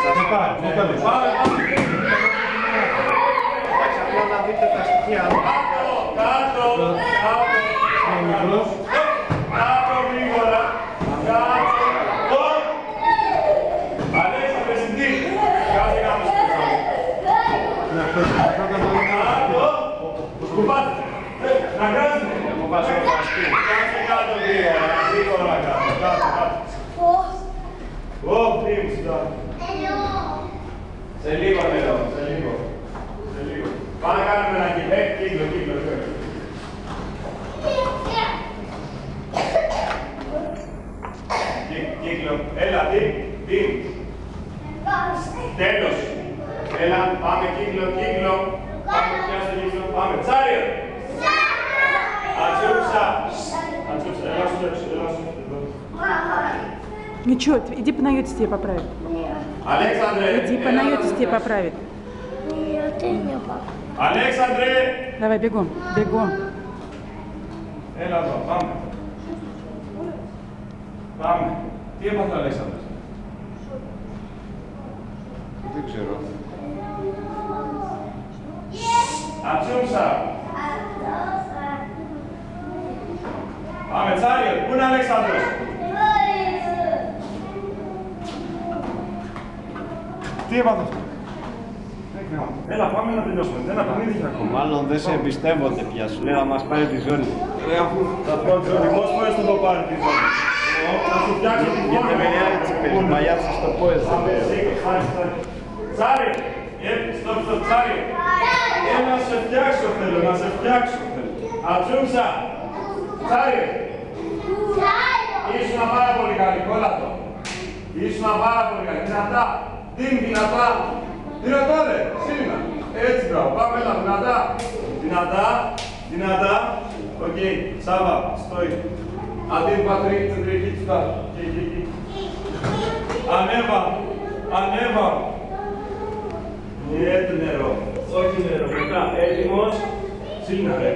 Πάμε. Απλά να δείτε τα στοιχεία. Κάτω γρήγορα. Κάτω. Αλέξανδρε, συντή. Κάτσε κάτω. Κάτω. Σκουπάτε. Να κράζετε. Κάτσε κάτω γρήγορα κάτω. Σε λίγο νερό, σε λίγο. Πάμε να κάνουμε ένα κύκλο. Κύκλο, έλα, διμ. Τέλος. Έλα, πάμε κύκλο. Πάμε πια στο κύκλο, πάμε. Τσάριο. Ατσούξα, έλα σου έξω. Ничего, иди Панайотис тебя поправит. Αλέξανδρε. Иди Панайотис тебя поправит. Αλέξανδρε. Давай, бегом. Έλα εδώ, πάμε. Τι έπαθε ο Αλέξανδρος? Δεν ξέρω. Ατσούξα. Πάμε, Τσάριο. Πού είναι ο Αλέξανδρος? Τι έπαθε αυτό? Έλα, πάμε να τελειώσουμε. Δεν απαντήθηκε ακόμα. Μάλλον δεν σε εμπιστεύονται πια. Σου λέει να μας πάρει τη ζώνη. Θα πω ότι ο δικός φορές θα το πάρει τη ζώνη. Θα σου φτιάξω την Γιατί με λέει τσιπέλη, παλιά σας το πω έτσι. Τσάρι! Στοπ, Τσάρι! Να σε φτιάξω θέλω. Ατσούξα! Τσάρι! Ήσουνα πάρα πολύ καλή, κόλλατο. Δυνατά! Δυνατά ρε, σύλληνα. Έτσι μπράβο, πάμε έλα, δυνατά. Οκ, Σάβα, στόι. Αντίν πατρίκ, τσεντρική τσουτά. Εκεί. Ανέβα. Νερό. Όχι νερό, μετά. Έτοιμος. Σύλληνα ρε,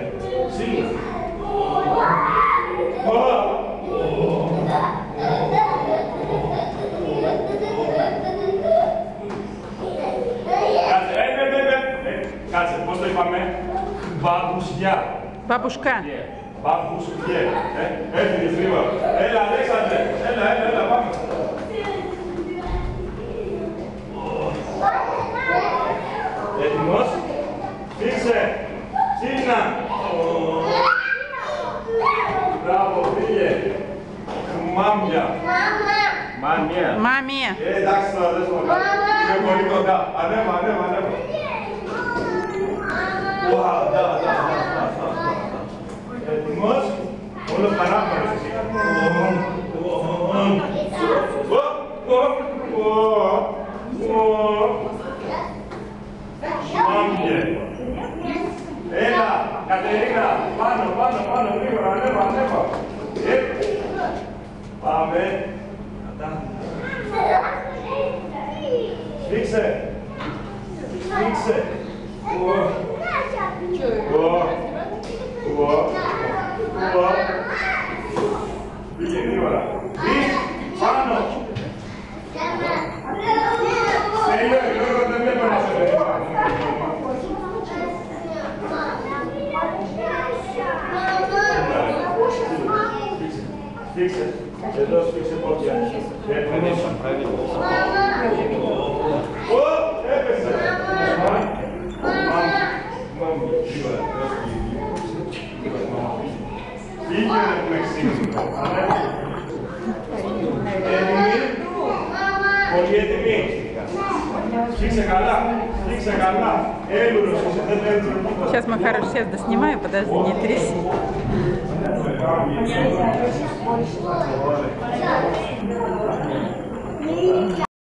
Κάτσε, πώς το είπαμε? Μπαμπουσιά. Бабушка. Μπαμπουσιέ. Έφυγες γρήγορα. Έλα, Αλέξανδρε. Έλα, πάμε. Έτοιμος. Φύξε. Σύγνα. Μπράβο, πήγε. Μάμια. Маме. Εντάξει, τώρα δεν σου πω. Είναι πολύ κοντά. Ανέβα. Έτοιμος. Όλο παράπονος εσύ. Μάμπιε. Έλα, Κατερίνα. Πάνω, γρήγορα. Ανέβα. Πάμε. Σφίξε. Πήγε γρήγορα. Πάνω. Στέλιο, Γιώργο, δεν βλέπω να σε βλέπει. Σφίξε. Εδώ σφίξε πόδια. Έπεσε. Πήγαινε που εξήγησε. Έτοιμοι. Πολύ έτοιμοι. Σφίξε καλά. Έλουρος, δεν έτσι. Сейчас, Макарыч, сейчас доснимаю, подожди, не тряси.